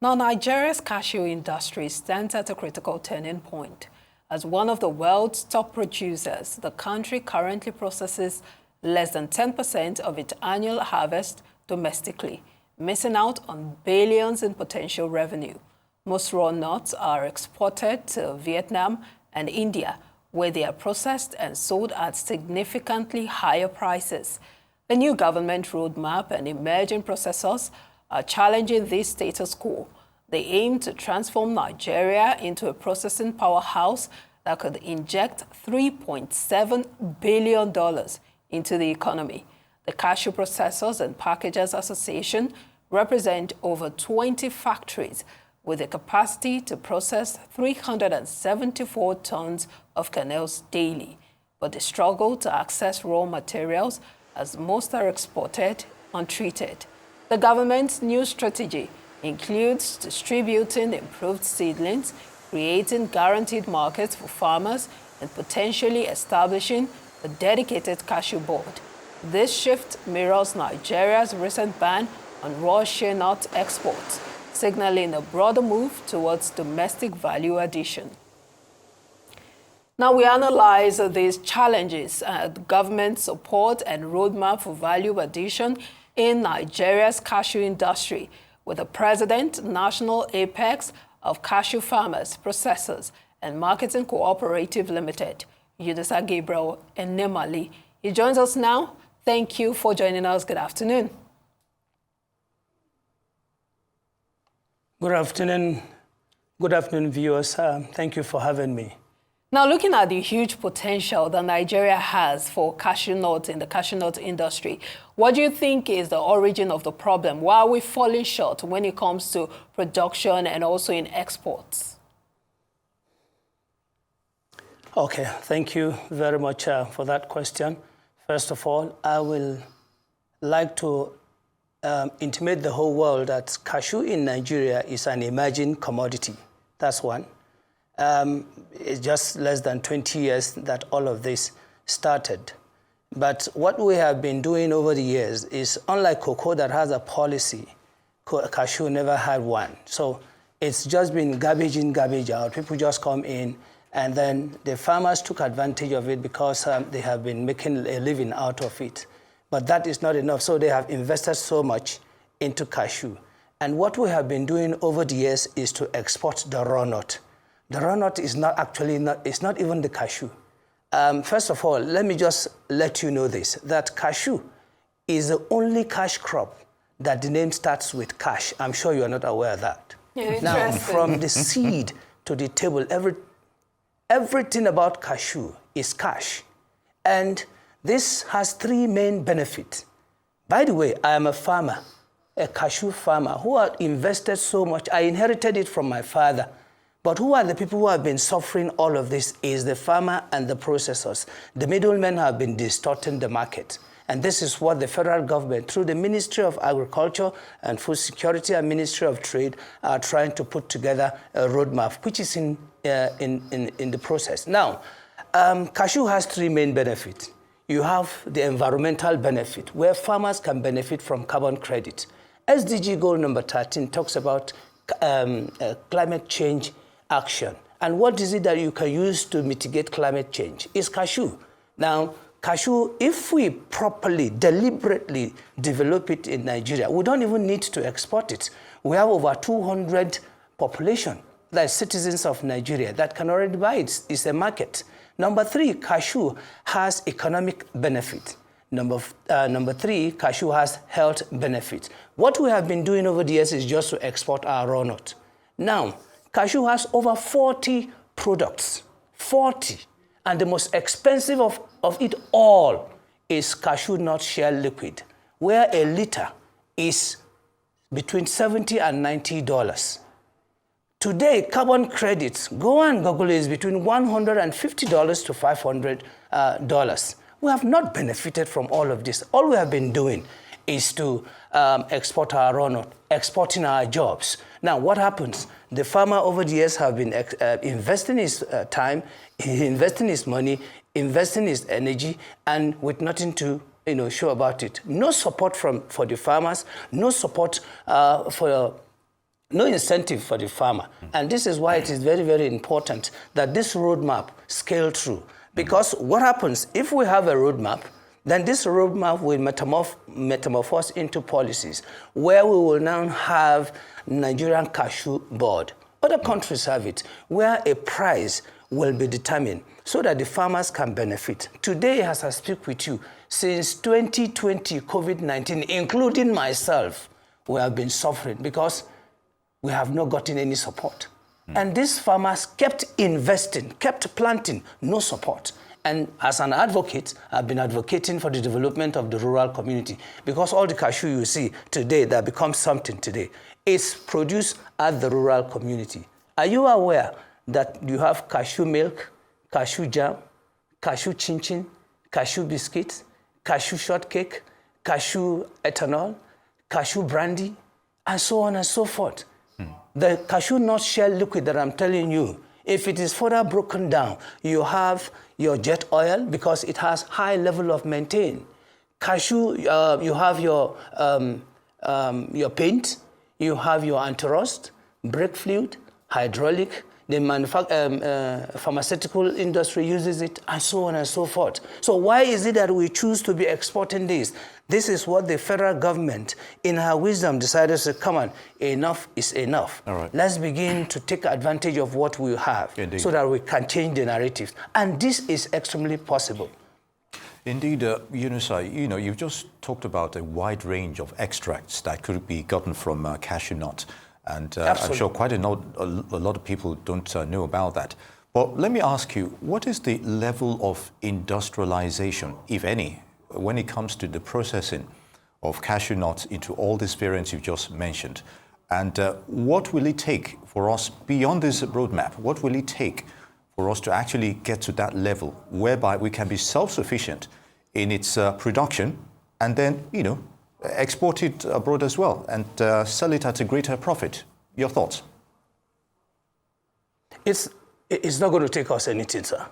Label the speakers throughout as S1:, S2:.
S1: Now, Nigeria's cashew industry stands at a critical turning point. As one of the world's top producers, the country currently processes less than 10% of its annual harvest domestically, missing out on billions in potential revenue. Most raw nuts are exported to Vietnam and India, where they are processed and sold at significantly higher prices. A new government roadmap and emerging processors are challenging this status quo. They aim to transform Nigeria into a processing powerhouse that could inject $3.7 billion into the economy. The Cashew Processors and Packagers Association represent over 20 factories with a capacity to process 374 tons of kernels daily, but they struggle to access raw materials as most are exported untreated. The government's new strategy includes distributing improved seedlings, creating guaranteed markets for farmers, and potentially establishing a dedicated cashew board. This shift mirrors Nigeria's recent ban on raw shea nut exports, signaling a broader move towards domestic value addition. Now we analyze these challenges, government support and roadmap for value addition in Nigeria's cashew industry with the President, National Apex of Cashew Farmers, Processors and Marketing Cooperative Limited, Yudisa Gabriel Enemali. He joins us now. Thank you for joining us. Good afternoon.
S2: Good afternoon. Good afternoon, viewers. Thank you for having me.
S1: Now, looking at the huge potential that Nigeria has for cashew nuts in the cashew nut industry, what do you think is the origin of the problem? Why are we falling short when it comes to production and also in exports?
S2: Okay, thank you very much for that question. First of all, I will like to intimate the whole world that cashew in Nigeria is an emerging commodity. That's one. It's just less than 20 years that all of this started. But what we have been doing over the years is, unlike cocoa that has a policy, cashew never had one. So it's just been garbage in, garbage out. People just come in, and then the farmers took advantage of it because they have been making a living out of it. But that is not enough, so they have invested so much into cashew. And what we have been doing over the years is to export the raw nut. The raw nut is it's not even the cashew. First of all, let me just let you know this, that cashew is the only cash crop that the name starts with cash. I'm sure you are not aware of that.
S1: Yeah,
S2: now, from the seed to the table, everything about cashew is cash. And this has three main benefits. By the way, I am a farmer, a cashew farmer, who had invested so much. I inherited it from my father. But who are the people who have been suffering all of this is the farmer and the processors. The middlemen have been distorting the market. And this is what the federal government, through the Ministry of Agriculture and Food Security and Ministry of Trade, are trying to put together a roadmap, which is in the process. Now, cashew has three main benefits. You have the environmental benefit, where farmers can benefit from carbon credit. SDG goal number 13 talks about climate change action. And what is it that you can use to mitigate climate change? It's cashew. Now, cashew, if we properly, deliberately develop it in Nigeria, we don't even need to export it. We have over 200 population, that is citizens of Nigeria, that can already buy it. It's a market. Number three, cashew has economic benefit. Number three, cashew has health benefits. What we have been doing over the years is just to export our raw nut. Now, cashew has over 40 products, 40. And the most expensive of it all is cashew nut shell liquid, where a liter is between $70 and $90. Today, carbon credits, go and Google, is between $150 to $500. We have not benefited from all of this. All we have been doing is to export our raw nut, exporting our jobs. Now, what happens? The farmer over the years have been investing his time, investing his money, investing his energy, and with nothing to show about it. No support for the farmers, no support for no incentive for the farmer. And this is why it is very, very important that this roadmap scale through. Because what happens, if we have a roadmap, then this roadmap will metamorphose into policies where we will now have Nigerian Cashew Board. Other countries have it, where a price will be determined so that the farmers can benefit. Today, as I speak with you, since 2020 COVID-19, including myself, we have been suffering because we have not gotten any support. And these farmers kept investing, kept planting, no support. And as an advocate, I've been advocating for the development of the rural community because all the cashew you see today that becomes something today is produced at the rural community. Are you aware that you have cashew milk, cashew jam, cashew chin-chin, cashew biscuits, cashew shortcake, cashew ethanol, cashew brandy, and so on and so forth? The cashew nut shell liquid that I'm telling you, if it is further broken down, you have your jet oil because it has high level of maintain. Cashew, you have your paint, you have your anti-rust, brake fluid, hydraulic, the pharmaceutical industry uses it, and so on and so forth. So why is it that we choose to be exporting this? This is what the federal government, in her wisdom, decided to come on, enough is enough.
S3: All right.
S2: Let's begin to take advantage of what we have so that we can change the narratives. And this is extremely possible.
S3: Indeed, Yunusa, you've just talked about a wide range of extracts that could be gotten from cashew nut. And I'm sure quite a lot of people don't know about that. But let me ask you, what is the level of industrialization, if any, when it comes to the processing of cashew nuts into all these variants you've just mentioned? And what will it take for us, beyond this roadmap, what will it take for us to actually get to that level whereby we can be self-sufficient in its production and then, export it abroad as well and sell it at a greater profit? Your thoughts?
S2: It's not going to take us anything, sir.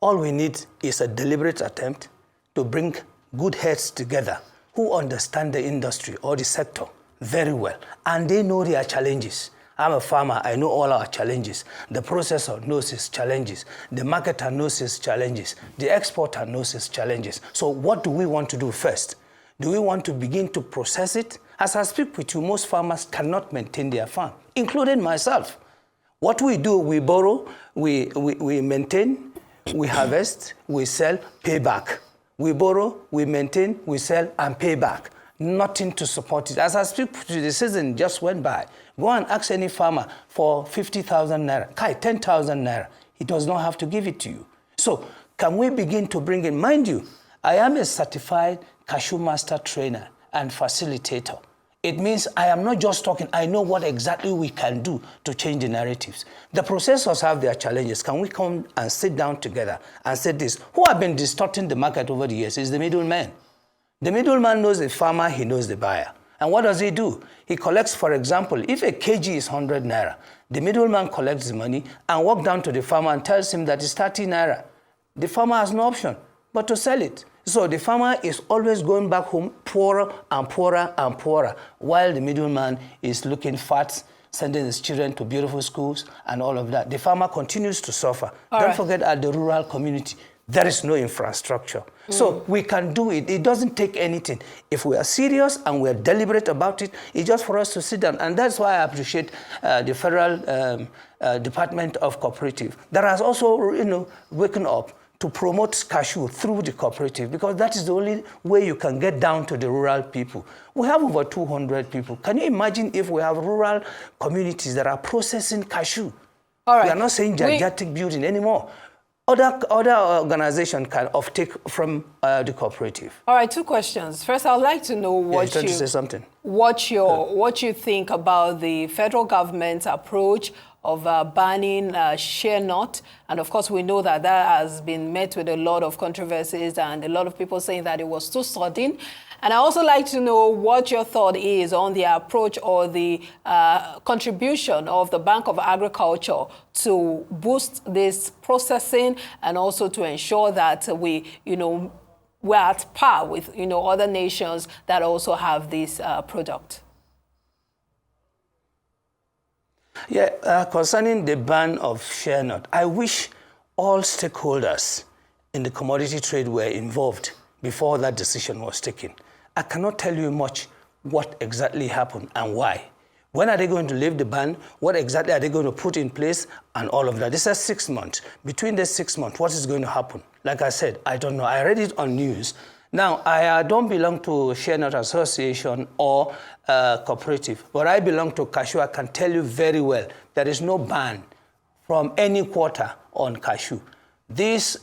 S2: All we need is a deliberate attempt to bring good heads together who understand the industry or the sector very well, and they know their challenges. I'm a farmer, I know all our challenges. The processor knows his challenges. The marketer knows his challenges. The exporter knows his challenges. So what do we want to do first? Do we want to begin to process it? As I speak with you, most farmers cannot maintain their farm, including myself. What we do, we borrow, we maintain, we harvest, we sell, pay back. We borrow, we maintain, we sell, and pay back. Nothing to support it. As I speak to you, the season just went by. Go and ask any farmer for 50,000 naira, 10,000 naira. He does not have to give it to you. So can we begin to bring in, mind you, I am a certified cashew master trainer and facilitator. It means I am not just talking, I know what exactly we can do to change the narratives. The processors have their challenges. Can we come and sit down together and say this? Who have been distorting the market over the years is the middleman. The middleman knows the farmer, he knows the buyer. And what does he do? He collects, for example, if a kg is 100 naira, the middleman collects the money and walks down to the farmer and tells him that it's 30 naira. The farmer has no option but to sell it. So the farmer is always going back home poorer and poorer and poorer, while the middleman is looking fat, sending his children to beautiful schools and all of that. The farmer continues to suffer. Don't forget, at the rural community, there is no infrastructure. So we can do it. It doesn't take anything. If we are serious and we are deliberate about it, it's just for us to sit down. And that's why I appreciate the Federal Department of Cooperative that has also, waken up to promote cashew through the cooperative, because that is the only way you can get down to the rural people. We have over 200 people. Can you imagine if we have rural communities that are processing cashew? All right. We are not saying gigantic building anymore. Other organizations can offtake from the cooperative. All
S1: right, two questions. First, I'd like to know what you think about the federal government's approach of banning shea nut. And of course, we know that has been met with a lot of controversies and a lot of people saying that it was too sudden. And I also like to know what your thought is on the approach or the contribution of the Bank of Agriculture to boost this processing and also to ensure that we're at par with, other nations that also have this product.
S2: Yeah, concerning the ban of share nut, I wish all stakeholders in the commodity trade were involved before that decision was taken. I cannot tell you much what exactly happened and why. When are they going to lift the ban? What exactly are they going to put in place? And all of that. This is 6 months. Between the 6 months, what is going to happen? Like I said, I don't know. I read it on news. Now, I don't belong to Share Nut Association or cooperative, but I belong to Cashew. I can tell you very well, there is no ban from any quarter on Cashew. Those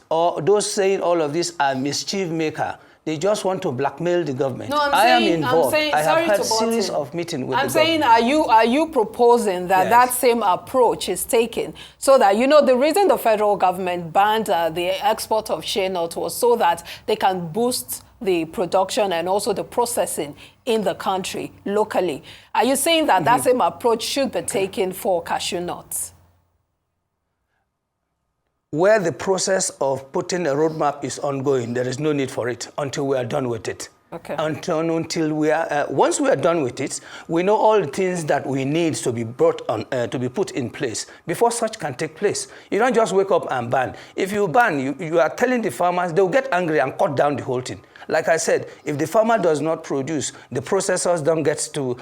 S2: saying all of this are mischief maker. They just want to blackmail the government.
S1: No,
S2: I am involved. I have had series of meetings with the government.
S1: I'm saying, are you proposing that that same approach is taken so that, you know, the reason the federal government banned the export of shea nut was so that they can boost the production and also the processing in the country locally. Are you saying that that same approach should be taken for cashew nuts?
S2: Where the process of putting a roadmap is ongoing, there is no need for it until we are done with it.
S1: Okay.
S2: Until we are, once we are done with it, we know all the things that we need to be brought on, to be put in place before such can take place. You don't just wake up and ban. If you ban, you are telling the farmers, they'll get angry and cut down the whole thing. Like I said, if the farmer does not produce, the processors don't get to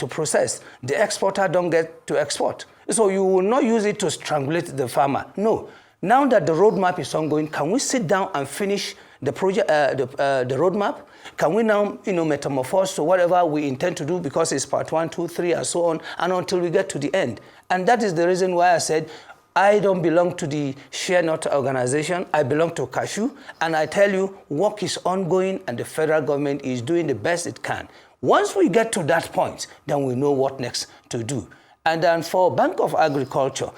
S2: process, the exporter don't get to export. So you will not use it to strangulate the farmer. No. Now that the roadmap is ongoing, can we sit down and finish the project, the roadmap? Can we now, metamorphose to whatever we intend to do because it's part 1, 2, 3, and so on, and until we get to the end? And that is the reason why I said I don't belong to the Share Nut organization. I belong to Cashew, and I tell you, work is ongoing, and the federal government is doing the best it can. Once we get to that point, then we know what next to do. And then for Bank of Agriculture,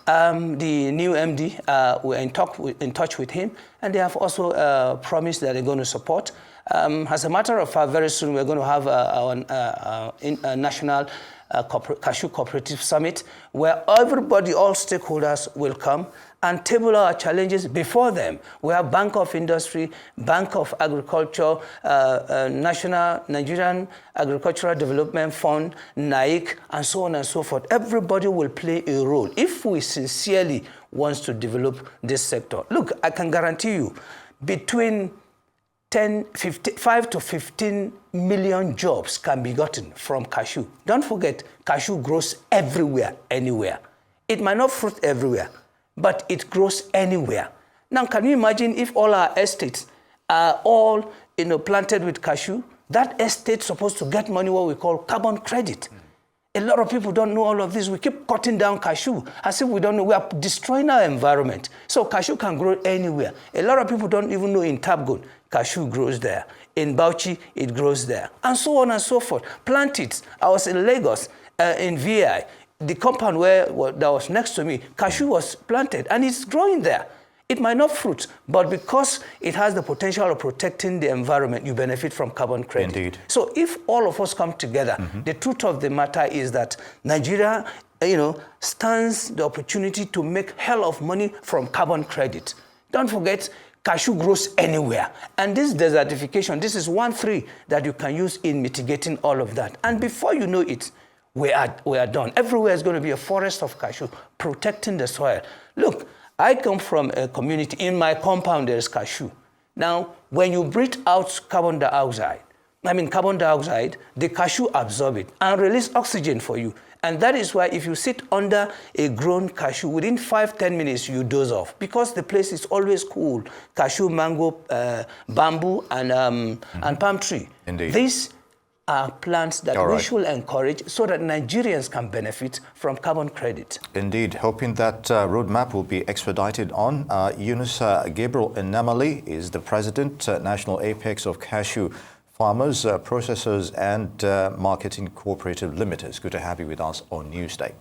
S2: the new MD, we're in touch with him, and they have also promised that they're going to support. As a matter of fact, very soon we're going to have our national Cashew Cooperative Summit, where everybody, all stakeholders will come and table our challenges before them. We have Bank of Industry, Bank of Agriculture, National Nigerian Agricultural Development Fund, NAIC, and so on and so forth. Everybody will play a role if we sincerely want to develop this sector. Look, I can guarantee you, between 5 to 15 million jobs can be gotten from cashew. Don't forget, cashew grows everywhere, anywhere. It might not fruit everywhere, but it grows anywhere. Now, can you imagine if all our estates are all planted with cashew? That estate's supposed to get money, what we call carbon credit. A lot of people don't know all of this. We keep cutting down cashew as if we don't know. We are destroying our environment. So cashew can grow anywhere. A lot of people don't even know in Tabgun, cashew grows there. In Bauchi, it grows there. And so on and so forth. Plant it. I was in Lagos, in VI. The compound that was next to me, cashew was planted, and it's growing there. It might not fruit, but because it has the potential of protecting the environment, you benefit from carbon credit.
S3: Indeed.
S2: So if all of us come together, the truth of the matter is that Nigeria, stands the opportunity to make hell of money from carbon credit. Don't forget, cashew grows anywhere. And this desertification, this is 1-3 that you can use in mitigating all of that. And before you know it, we are done. Everywhere is going to be a forest of cashew, protecting the soil. Look, I come from a community. In my compound, there is cashew. Now, when you breathe out carbon dioxide, the cashew absorb it and release oxygen for you. And that is why if you sit under a grown cashew, within 5-10 minutes, you doze off because the place is always cool. Cashew, mango, bamboo, and palm tree.
S3: Indeed.
S2: These are plants that we should encourage so that Nigerians can benefit from carbon credit.
S3: Indeed, hoping that roadmap will be expedited on. Yunus Gabriel Enemali is the president, National Apex of Cashew Farmers, Processors and Marketing Cooperative Limited. It's good to have you with us on Newsday.